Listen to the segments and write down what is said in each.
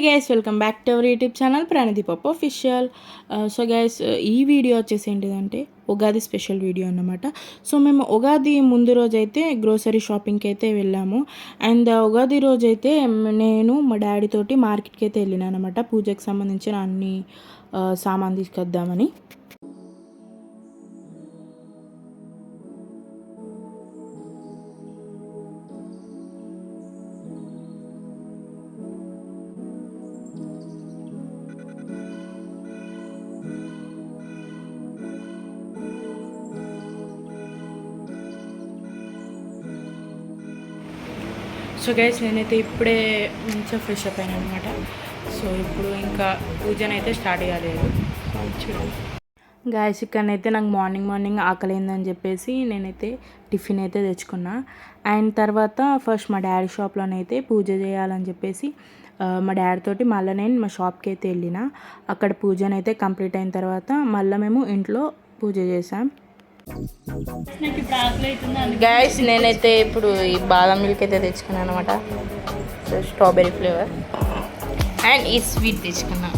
Guys, welcome back to our YouTube channel Pranathi Pappu official. So guys, ఈ video వచ్చేసి ఏంటిదంటే Ugadi special video అన్నమాట. So మేము ఉగాది ముందు రోజు అయితే గ్రోసరీ షాపింగ్కి అయితే వెళ్ళాము. అండ్ ఉగాది రోజు అయితే నేను మా డాడీ తోటి మార్కెట్కి అయితే వెళ్ళినా అనమాట. పూజకి సంబంధించిన అన్ని సామాన్ తీసుకొద్దామని. సో గైస్, నేనైతే ఇప్పుడే మంచిగా ఫ్రెష్ అప్ అయినా అనమాట. సో ఇప్పుడు ఇంకా పూజనైతే స్టార్ట్ చేయలేదు. గాయస్, ఇక్కడనైతే నాకు మార్నింగ్ ఆకలిందని చెప్పేసి నేనైతే టిఫిన్ అయితే తెచ్చుకున్నా. అండ్ తర్వాత ఫస్ట్ మా డాడీ షాప్లోనైతే పూజ చేయాలని చెప్పేసి మా డాడీ తోటి మళ్ళీ నేను మా షాప్కి అయితే వెళ్ళిన. అక్కడ పూజనైతే కంప్లీట్ అయిన తర్వాత మళ్ళీ మేము ఇంట్లో పూజ చేసాం. గాయస్, నేనైతే ఇప్పుడు ఈ బాదం మిల్క్ అయితే తెచ్చుకున్నాను అనమాట. స్ట్రాబెర్రీ ఫ్లేవర్ అండ్ ఈ స్వీట్ తెచ్చుకున్నా.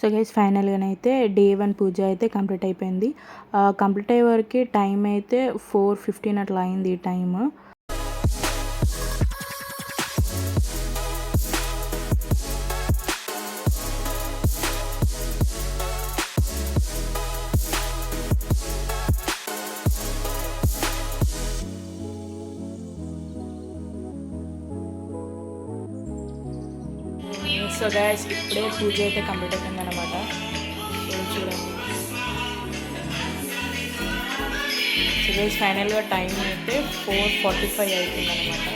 సో గైస్, ఫైనల్గానైతే డే 1 పూజ అయితే కంప్లీట్ అయిపోయింది. కంప్లీట్ అయ్యే వరకు టైం అయితే 4:15 అట్లా అయింది టైమ్. సో గైస్, ఇప్పుడే పూజ అయితే కంప్లీట్ అయిపోయింది అనమాట. సో చూడండి. సో గైస్, ఫైనల్గా టైం అయితే 4:45 అవుతుంది అనమాట.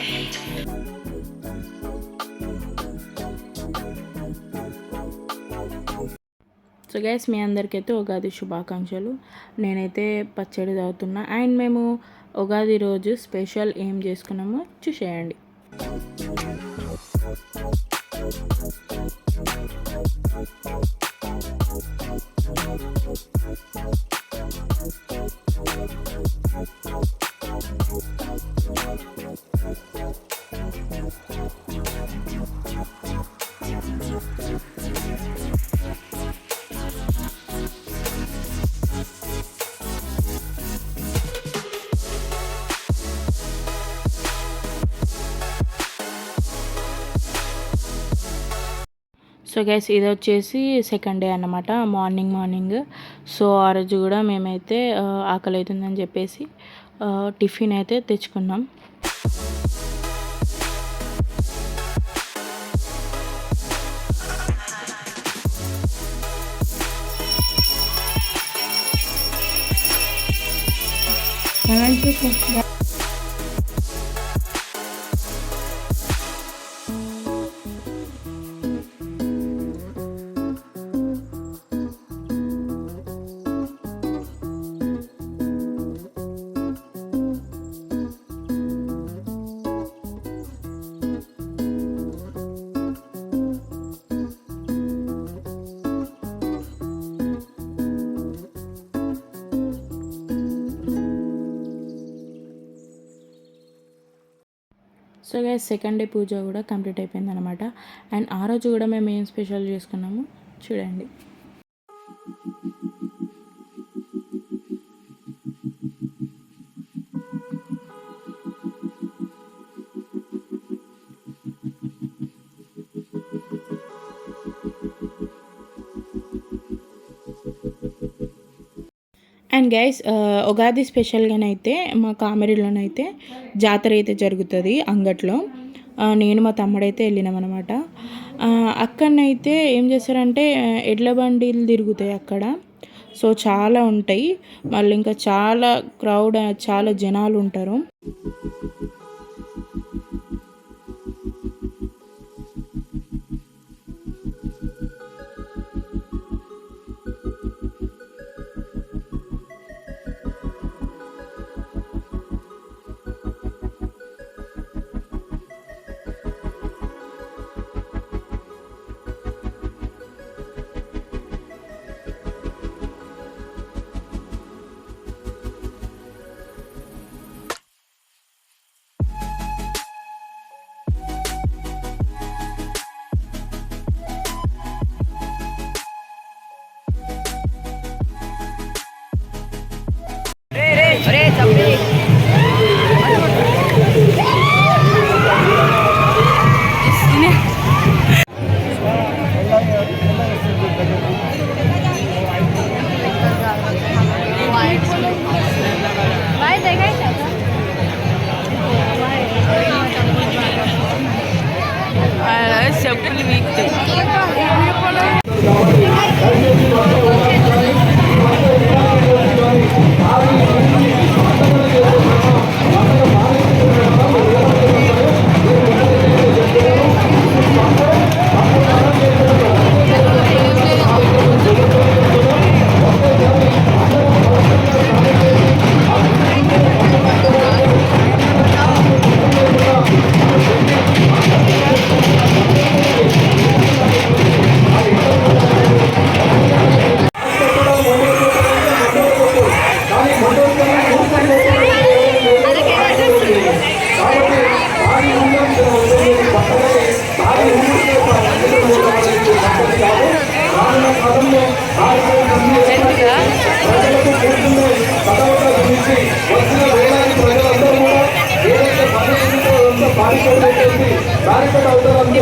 సో గైస్, మీ అందరికైతే ఉగాది శుభాకాంక్షలు. నేనైతే పచ్చడి తాగుతున్నా. అండ్ మేము ఉగాది రోజు స్పెషల్ ఏం చేసుకున్నామో చూసేయండి. సో గైస్, ఇది వచ్చేసి సెకండ్ డే అన్నమాట. మార్నింగ్. సో ఆ రోజు కూడా మేమైతే ఆకలి అవుతుందని చెప్పేసి టిఫిన్ అయితే తెచ్చుకున్నాం. సో గైస్, సెకండ్ డే పూజ కూడా కంప్లీట్ అయిపోయింది అనమాట. అండ్ ఆ రోజు కూడా మేము ఏం స్పెషల్ చేసుకున్నాము చూడండి. అండ్ గైస్, ఉగాది స్పెషల్గానైతే మా కామెరీలోనైతే జాతర అయితే జరుగుతుంది అంగట్లో. నేను మా తమ్ముడైతే వెళ్ళినాం అనమాట. అక్కడనైతే ఏం చేస్తారంటే ఎడ్ల బండిలు తిరుగుతాయి అక్కడ. సో చాలా ఉంటాయి. మళ్ళీ ఇంకా చాలా క్రౌడ్, చాలా జనాలు ఉంటారు.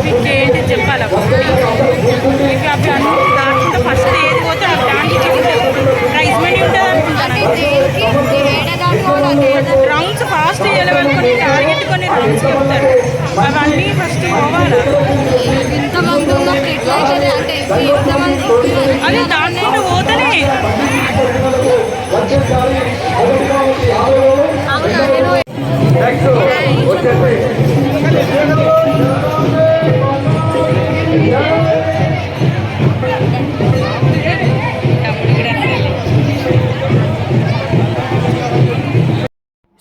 మీకు ఏంటి చెప్పాలా మీకు అవి అన్ని దాంట్లో ఫస్ట్ ఏది పోతే ఆ దానికి ప్రైజ్ మనీ ఉంటుంది అనుకుంటాను. రౌండ్స్ ఫాస్ట్ చేయలేవాలి, కొన్ని టార్గెట్ కొన్ని రౌండ్స్ చెప్తారు, అవన్నీ ఫస్ట్ పోవాలా. అదే దాంట్లో పోతేనే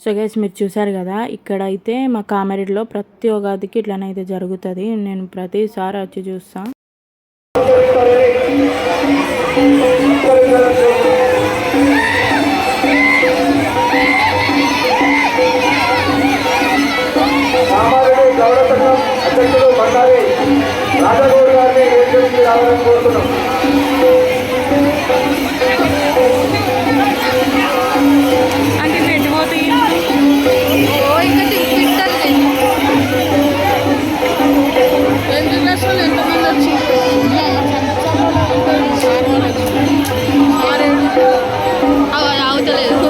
సో గైస్ మీరు చూసారు కదా, ఇక్కడ అయితే మా కామారెడ్డిలో ప్రతి ఉగాదికి ఇట్లనైతే జరుగుతుంది. నేను ప్రతిసారి వచ్చి చూస్తాను. అంటే పెట్టిపోతాయి ఎంతమంది వచ్చి అవుతలేదు.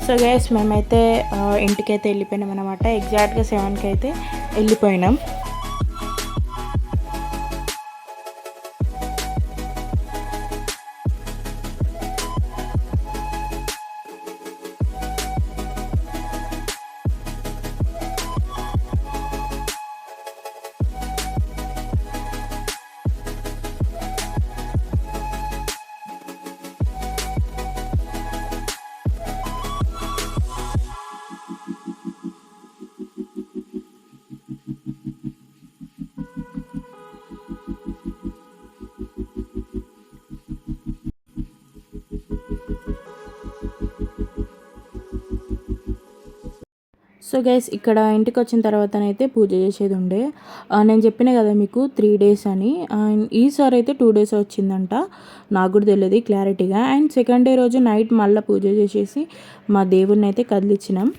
సో గైస్ మేమైతే ఇంటికైతే వెళ్ళిపోయినాం అనమాట. ఎగ్జాక్ట్గా 7కి అయితే వెళ్ళిపోయినాం. సో గైస్ ఇక్కడ ఇంటికి వచ్చిన తర్వాతనైతే పూజ చేసేది ఉండే. నేను చెప్పిన కదా మీకు 3 days అని. ఈసారి అయితే 2 days వచ్చిందంట, నాకు కూడా తెలియదు క్లారిటీగా. అండ్ సెకండ్ డే రోజు నైట్ మళ్ళీ పూజ చేసేసి మా దేవుడిని అయితే కదిలిచ్చినాం.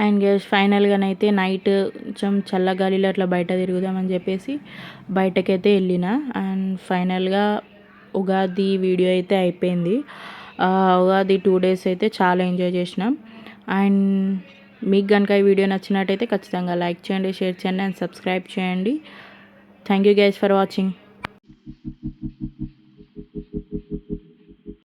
అండ్ గైస్ ఫైనల్గానైతే నైట్ కొంచెం చల్లగాలిలో అట్లా బయట తిరుగుదామని చెప్పేసి బయటకైతే వెళ్ళిన. అండ్ ఫైనల్గా ఉగాది వీడియో అయితే అయిపోయింది. ఉగాది 2 days అయితే చాలా ఎంజాయ్ చేసినాం. అండ్ మీకు కనుక ఈ వీడియో నచ్చినట్టయితే ఖచ్చితంగా లైక్ చేయండి, షేర్ చేయండి అండ్ సబ్స్క్రైబ్ చేయండి. Thank you guys for watching.